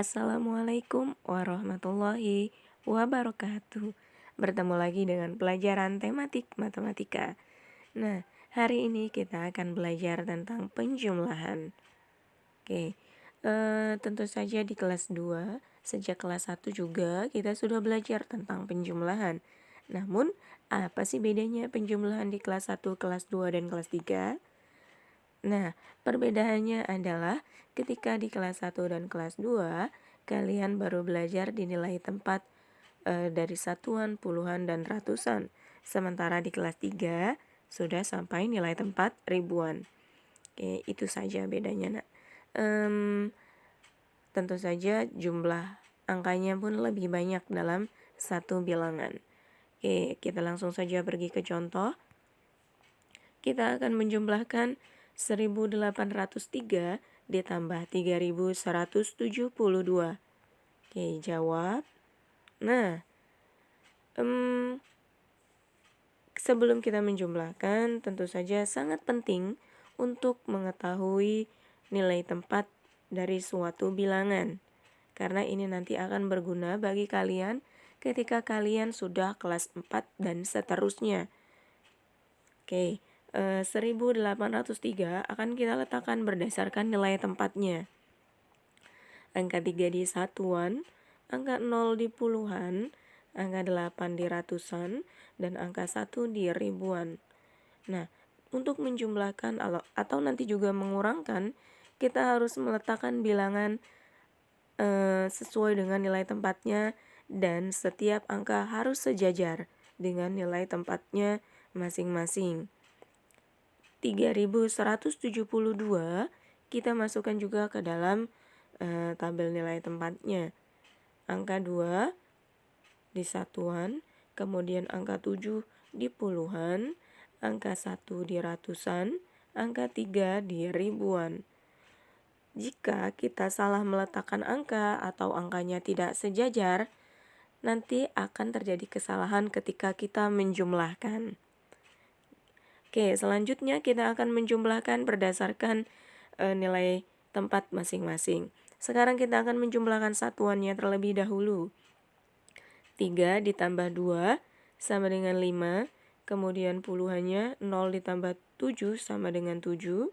Assalamualaikum warahmatullahi wabarakatuh. Bertemu lagi dengan pelajaran tematik matematika. Nah, hari ini kita akan belajar tentang penjumlahan. Oke, tentu saja di kelas 2, sejak kelas 1 juga kita sudah belajar tentang penjumlahan. Namun, apa sih bedanya penjumlahan di kelas 1, kelas 2, dan kelas 3? Nah, perbedaannya adalah ketika di kelas 1 dan kelas 2, kalian baru belajar dinilai tempat dari satuan, puluhan, dan ratusan. Sementara di kelas 3 sudah sampai nilai tempat ribuan. Oke, itu saja bedanya, Nak. Tentu saja jumlah angkanya pun lebih banyak dalam satu bilangan. Oke, kita langsung saja pergi ke contoh. Kita akan menjumlahkan 1803 ditambah 3172. Oke, jawab. Nah, sebelum kita menjumlahkan, tentu saja sangat penting untuk mengetahui nilai tempat dari suatu bilangan. Karena ini nanti akan berguna bagi kalian ketika kalian sudah kelas 4 dan seterusnya. Oke, 1803 akan kita letakkan berdasarkan nilai tempatnya. Angka 3 di satuan, angka 0 di puluhan, angka 8 di ratusan, dan angka 1 di ribuan. Nah, untuk menjumlahkan atau nanti juga mengurangkan, kita harus meletakkan bilangan sesuai dengan nilai tempatnya, dan setiap angka harus sejajar dengan nilai tempatnya masing-masing. 3172 kita masukkan juga ke dalam tabel nilai tempatnya. Angka 2 di satuan, kemudian angka 7 di puluhan, angka 1 di ratusan, angka 3 di ribuan. Jika kita salah meletakkan angka atau angkanya tidak sejajar, nanti akan terjadi kesalahan ketika kita menjumlahkan. Oke, selanjutnya kita akan menjumlahkan berdasarkan nilai tempat masing-masing. Sekarang kita akan menjumlahkan satuannya terlebih dahulu. 3 ditambah 2 sama dengan 5, kemudian puluhannya 0 ditambah 7 sama dengan 7.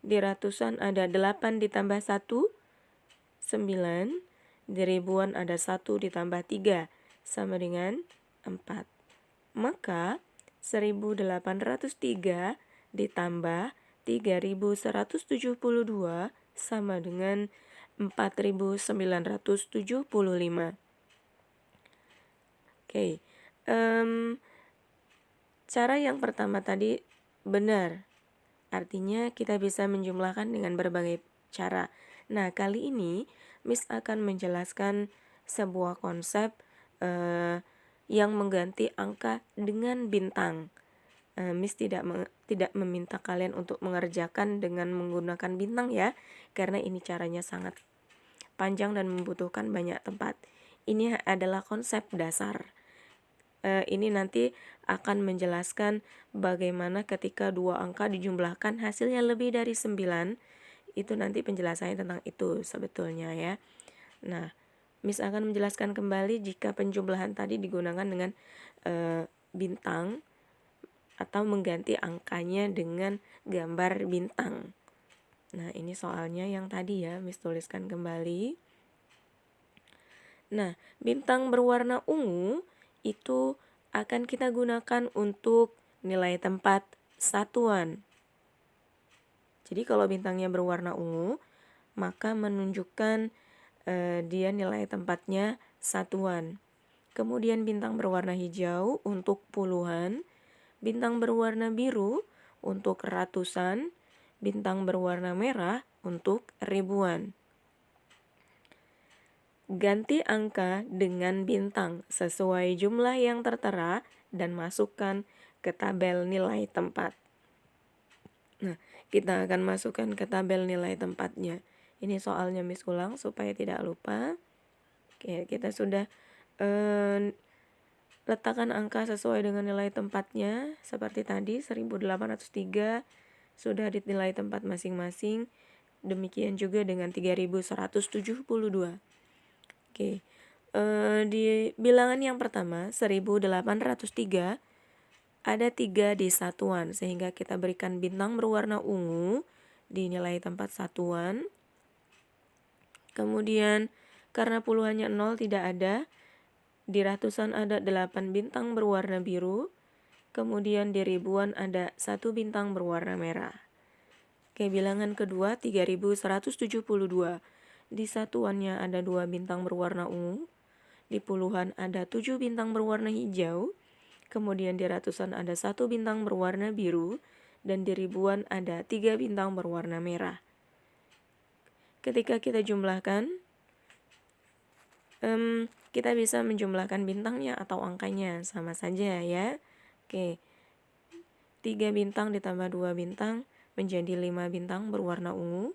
Di ratusan ada 8 ditambah 1, 9. Di ribuan ada 1 ditambah 3 sama dengan 4. Maka 1803 ditambah 3172 sama dengan 4975. Oke, cara yang pertama tadi benar. Artinya kita bisa menjumlahkan dengan berbagai cara. Nah, kali ini Miss akan menjelaskan sebuah konsep yang mengganti angka dengan bintang. Miss tidak meminta kalian untuk mengerjakan dengan menggunakan bintang ya, karena ini caranya sangat panjang dan membutuhkan banyak tempat. Ini adalah konsep dasar. Ini nanti akan menjelaskan bagaimana ketika dua angka dijumlahkan hasilnya lebih dari 9. Itu nanti penjelasannya tentang itu sebetulnya ya. Nah, Miss akan menjelaskan kembali jika penjumlahan tadi digunakan dengan bintang atau mengganti angkanya dengan gambar bintang. Nah, ini soalnya yang tadi ya, Miss tuliskan kembali. Nah, bintang berwarna ungu itu akan kita gunakan untuk nilai tempat satuan. Jadi kalau bintangnya berwarna ungu, maka menunjukkan dia nilai tempatnya satuan. Kemudian bintang berwarna hijau untuk puluhan, bintang berwarna biru untuk ratusan, bintang berwarna merah untuk ribuan. Ganti angka dengan bintang sesuai jumlah yang tertera dan masukkan ke tabel nilai tempat. Nah, kita akan masukkan ke tabel nilai tempatnya. Ini soalnya Miss ulang supaya tidak lupa. Oke, kita sudah letakkan angka sesuai dengan nilai tempatnya. Seperti tadi 1803 sudah dinilai tempat masing-masing. Demikian juga dengan 3172. Oke, di bilangan yang pertama 1803 ada 3 di satuan, sehingga kita berikan bintang berwarna ungu di nilai tempat satuan. Kemudian karena puluhannya 0 tidak ada, di ratusan ada 8 bintang berwarna biru. Kemudian di ribuan ada 1 bintang berwarna merah. Oke, bilangan kedua 3172. Di satuannya ada 2 bintang berwarna ungu. Di puluhan ada 7 bintang berwarna hijau. Kemudian di ratusan ada 1 bintang berwarna biru. Dan di ribuan ada 3 bintang berwarna merah. Ketika kita jumlahkan, kita bisa menjumlahkan bintangnya atau angkanya, sama saja ya. Oke, 3 bintang ditambah 2 bintang menjadi 5 bintang berwarna ungu.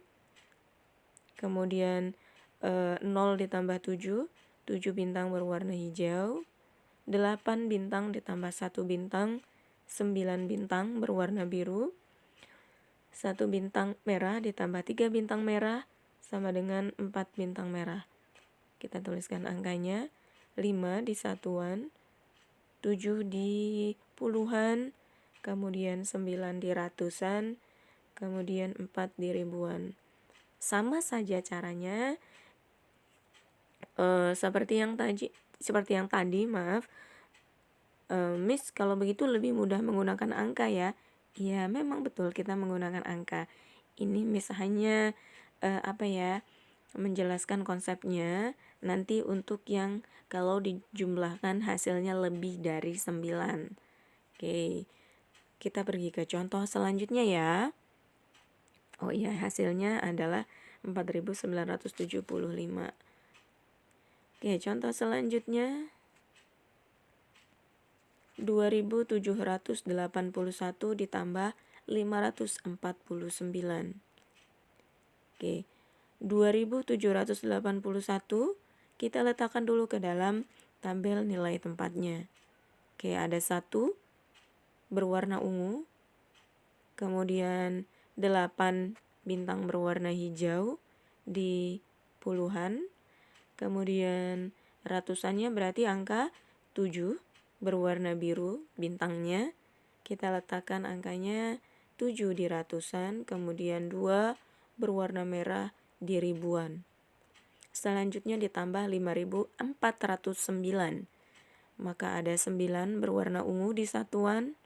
Kemudian 0 ditambah 7, 7 bintang berwarna hijau. 8 bintang ditambah 1 bintang, 9 bintang berwarna biru. 1 bintang merah ditambah 3 bintang merah sama dengan 4 bintang merah. Kita tuliskan angkanya, 5 di satuan, 7 di puluhan, kemudian 9 di ratusan, kemudian 4 di ribuan. Sama saja caranya, seperti yang tadi, maaf. Miss, kalau begitu lebih mudah menggunakan angka ya. Ya, memang betul kita menggunakan angka. Ini Miss hanya menjelaskan konsepnya. Nanti untuk yang kalau dijumlahkan hasilnya lebih dari 9. Oke, kita pergi ke contoh selanjutnya ya. Oh iya, hasilnya adalah 4975. Oke, contoh selanjutnya 2781 ditambah 549. Oke, 2781 kita letakkan dulu ke dalam tabel nilai tempatnya. Oke, ada 1 berwarna ungu, kemudian 8 bintang berwarna hijau di puluhan, kemudian ratusannya berarti angka 7 berwarna biru bintangnya. Kita letakkan angkanya 7 di ratusan, kemudian 2 berwarna merah di ribuan. Selanjutnya ditambah 5409. Maka ada 9 berwarna ungu di satuan,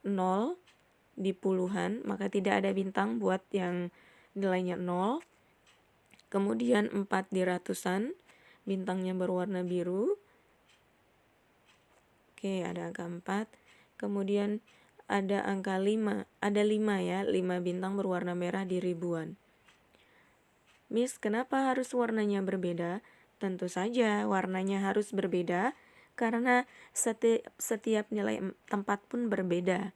0 di puluhan, maka tidak ada bintang buat yang nilainya 0. Kemudian 4 di ratusan, bintangnya berwarna biru. Oke, ada angka 4. Kemudian ada angka 5, ada 5 ya, 5 bintang berwarna merah di ribuan. Miss, kenapa harus warnanya berbeda? Tentu saja warnanya harus berbeda karena setiap nilai tempat pun berbeda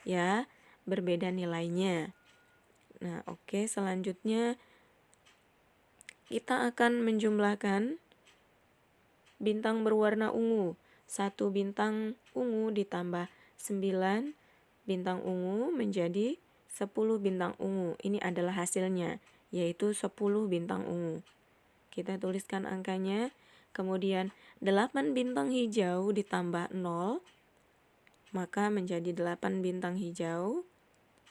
ya, berbeda nilainya. Nah, oke, selanjutnya kita akan menjumlahkan bintang berwarna ungu. 1 bintang ungu ditambah 9 bintang ungu menjadi 10 bintang ungu. Ini adalah hasilnya, yaitu 10 bintang ungu. Kita tuliskan angkanya. Kemudian 8 bintang hijau ditambah 0, maka menjadi 8 bintang hijau.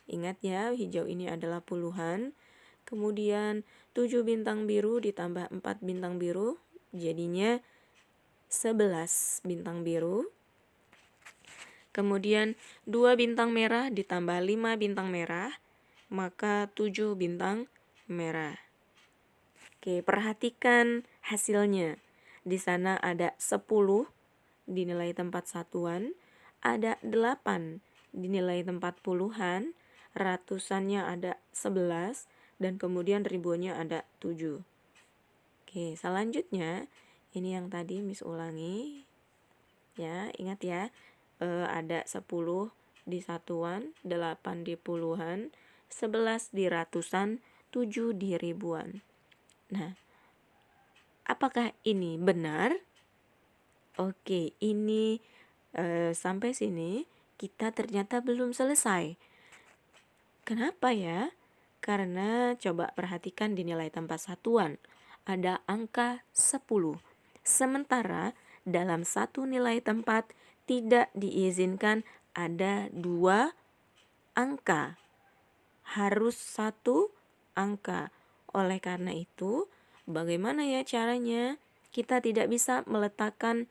Ingat ya, hijau ini adalah puluhan. Kemudian 7 bintang biru ditambah 4 bintang biru, jadinya 11 bintang biru. Kemudian 2 bintang merah ditambah 5 bintang merah, maka 7 bintang merah. Oke, perhatikan hasilnya. Di sana ada 10 di nilai tempat satuan, ada 8 di nilai tempat puluhan, ratusannya ada 11, dan kemudian ribuannya ada 7. Oke, selanjutnya ini yang tadi Miss ulangi. Ya, ingat ya. Ada 10 di satuan, 8 di puluhan, 11 di ratusan, 7 di ribuan. Nah, apakah ini benar? Oke, ini sampai sini kita ternyata belum selesai. Kenapa ya? Karena coba perhatikan di nilai tempat satuan. ada angka 10. Sementara dalam satu nilai tempat tidak diizinkan ada 2 angka. Harus 1 angka. Oleh karena itu, bagaimana ya caranya? Kita tidak bisa meletakkan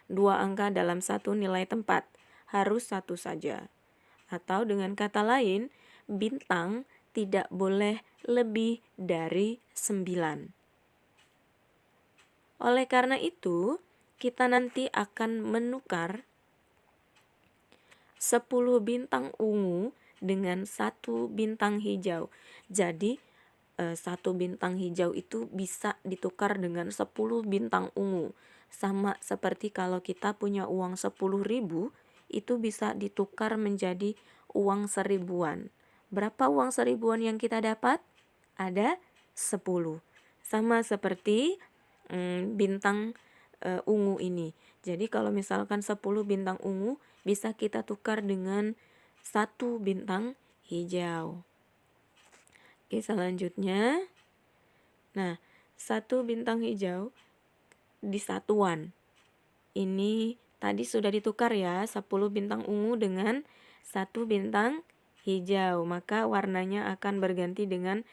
2 angka dalam satu nilai tempat. Harus 1 saja. Atau dengan kata lain, bintang tidak boleh lebih dari 9. Oleh karena itu, kita nanti akan menukar 10 bintang ungu dengan 1 bintang hijau. Jadi, 1 bintang hijau itu bisa ditukar dengan 10 bintang ungu. Sama seperti kalau kita punya uang 10.000, itu bisa ditukar menjadi uang 1.000-an. Berapa uang 1.000-an yang kita dapat? Ada 10. Sama seperti bintang ungu ini. Jadi kalau misalkan 10 bintang ungu bisa kita tukar dengan 1 bintang hijau. Oke, selanjutnya. Nah, 1 bintang hijau di satuan. Ini tadi sudah ditukar ya, 10 bintang ungu dengan 1 bintang hijau. Maka warnanya akan berganti dengan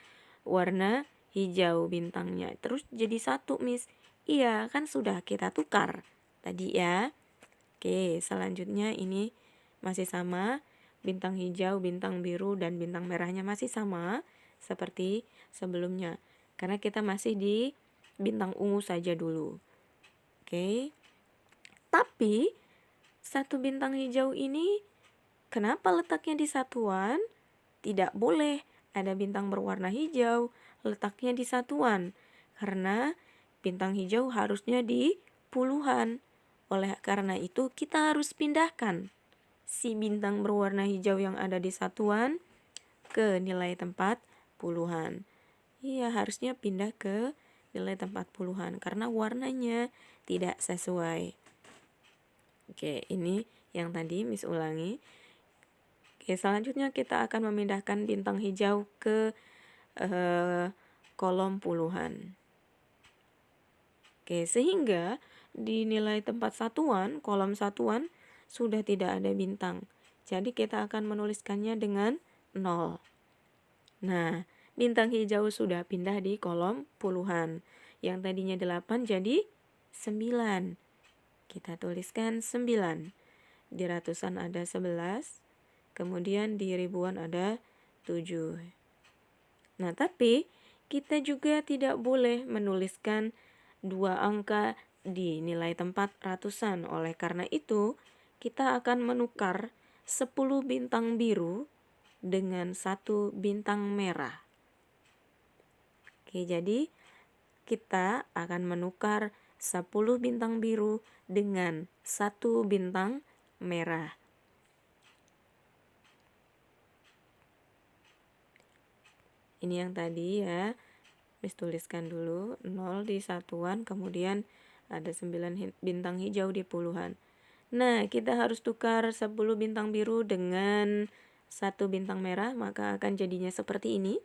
warna hijau bintangnya. Terus jadi 1, Miss. Iya, kan sudah kita tukar tadi ya. Oke, selanjutnya ini masih sama. Bintang hijau, bintang biru, dan bintang merahnya masih sama seperti sebelumnya. Karena kita masih di bintang ungu saja dulu. Oke. Tapi 1 bintang hijau ini kenapa letaknya di satuan? Tidak boleh ada bintang berwarna hijau letaknya di satuan. Karena bintang hijau harusnya di puluhan. Oleh karena itu kita harus pindahkan si bintang berwarna hijau yang ada di satuan ke nilai tempat puluhan. Iya, harusnya pindah ke nilai tempat puluhan karena warnanya tidak sesuai. Oke, ini yang tadi Miss ulangi. Oke, selanjutnya kita akan memindahkan bintang hijau ke kolom puluhan. Oke, sehingga di nilai tempat satuan, kolom satuan, sudah tidak ada bintang. Jadi kita akan menuliskannya dengan 0. Nah, bintang hijau sudah pindah di kolom puluhan. Yang tadinya 8 jadi 9. Kita tuliskan 9. Di ratusan ada 11. Kemudian di ribuan ada 7. Nah, tapi kita juga tidak boleh menuliskan 2 angka di nilai tempat ratusan. Oleh karena itu, kita akan menukar 10 bintang biru dengan 1 bintang merah. Oke, jadi kita akan menukar 10 bintang biru dengan 1 bintang merah. Ini yang tadi ya, Miss tuliskan dulu 0 di satuan, kemudian ada 9 bintang hijau di puluhan. Nah, kita harus tukar 10 bintang biru dengan 1 bintang merah, maka akan jadinya seperti ini.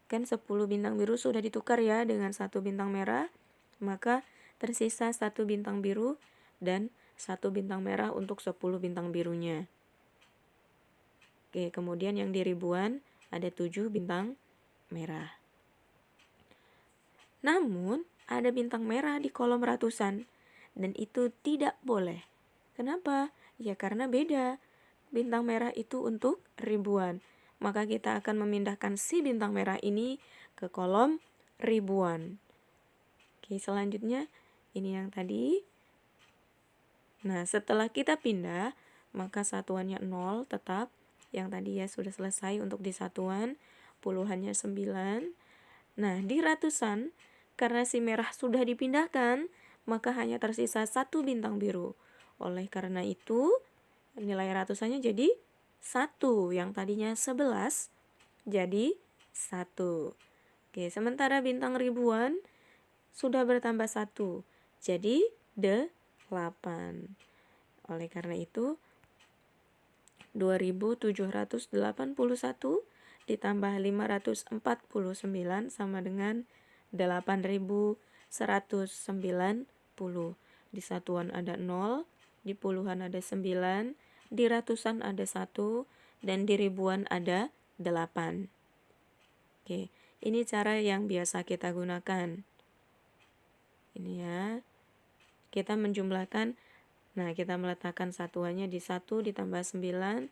Kan 10 bintang biru sudah ditukar ya dengan 1 bintang merah, maka tersisa 1 bintang biru dan 1 bintang merah untuk 10 bintang birunya. Oke, kemudian yang di ribuan ada 7 bintang merah. Namun, ada bintang merah di kolom ratusan dan itu tidak boleh. Kenapa? Ya karena beda. Bintang merah itu untuk ribuan. Maka kita akan memindahkan si bintang merah ini ke kolom ribuan. Oke, selanjutnya ini yang tadi. Nah, setelah kita pindah, maka satuannya 0 tetap. Yang tadi ya sudah selesai untuk di satuan. Puluhannya 9. Nah, di ratusan, karena si merah sudah dipindahkan, maka hanya tersisa 1 bintang biru. Oleh karena itu, nilai ratusannya jadi 1. Yang tadinya 11 jadi 1. Oke, sementara bintang ribuan sudah bertambah 1. Jadi 8. Oleh karena itu, 2781 ditambah 549 sama dengan 8.190. Di satuan ada 0, di puluhan ada 9, di ratusan ada 1, dan di ribuan ada 8. Oke, ini cara yang biasa kita gunakan. Ini ya. Kita menjumlahkan, nah kita meletakkan satuannya di 1 ditambah 9,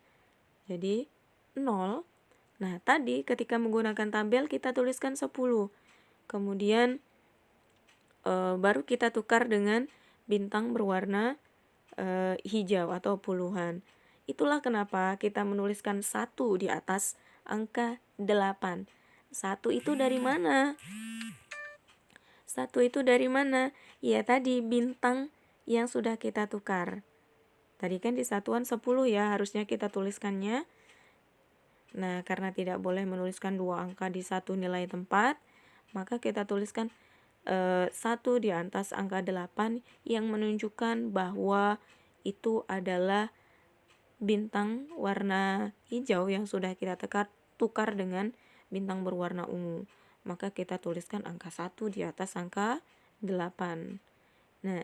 jadi 0. Nah, tadi ketika menggunakan tabel kita tuliskan 10. Kemudian baru kita tukar dengan bintang berwarna hijau atau puluhan. Itulah kenapa kita menuliskan 1 di atas angka 8. 1 itu dari mana? 1 itu dari mana? Ya tadi bintang yang sudah kita tukar. Tadi kan di satuan 10 ya, harusnya kita tuliskannya. Nah, karena tidak boleh menuliskan 2 angka di satu nilai tempat, maka kita tuliskan 1 di atas angka 8 yang menunjukkan bahwa itu adalah bintang warna hijau yang sudah kita tukar dengan bintang berwarna ungu. Maka kita tuliskan angka 1 di atas angka 8. Nah,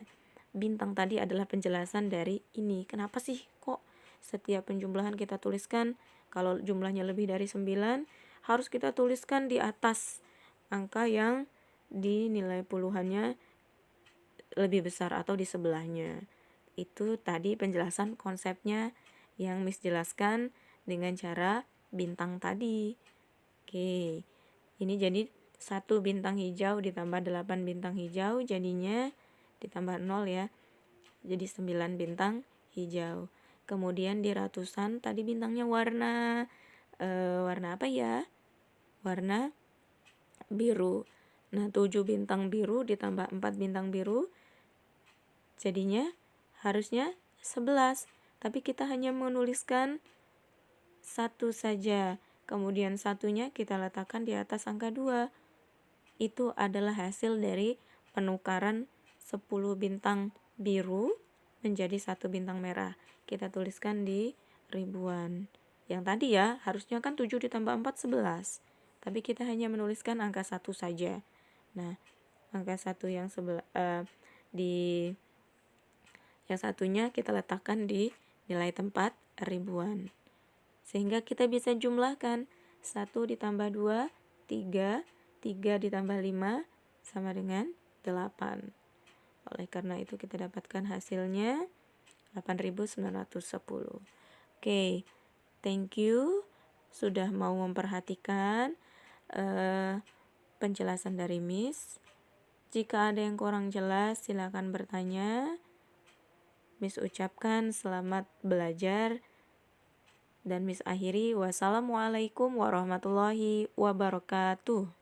bintang tadi adalah penjelasan dari ini. Kenapa sih kok setiap penjumlahan kita tuliskan kalau jumlahnya lebih dari 9 harus kita tuliskan di atas angka yang di nilai puluhannya lebih besar atau di sebelahnya. Itu tadi penjelasan konsepnya yang Miss jelaskan dengan cara bintang tadi. Oke, ini jadi 1 bintang hijau ditambah 8 bintang hijau jadinya ditambah 0 ya. Jadi 9 bintang hijau. Kemudian di ratusan tadi bintangnya warna apa ya? Warna biru. Nah, 7 bintang biru ditambah 4 bintang biru jadinya harusnya 11. Tapi kita hanya menuliskan 1 saja. Kemudian satunya kita letakkan di atas angka 2. Itu adalah hasil dari penukaran 10 bintang biru menjadi 1 bintang merah. Kita tuliskan di ribuan. Yang tadi ya, harusnya kan 7 ditambah 4, 11. Tapi kita hanya menuliskan angka 1 saja. Nah, angka 1 yang yang satunya kita letakkan di nilai tempat ribuan. Sehingga kita bisa jumlahkan 1 ditambah 2, 3, 3 ditambah 5 sama dengan 8. Oleh karena itu kita dapatkan hasilnya 8.910. Oke, thank you sudah mau memperhatikan penjelasan dari Miss. Jika ada yang kurang jelas silakan bertanya. Miss ucapkan selamat belajar dan Miss akhiri wassalamualaikum warahmatullahi wabarakatuh.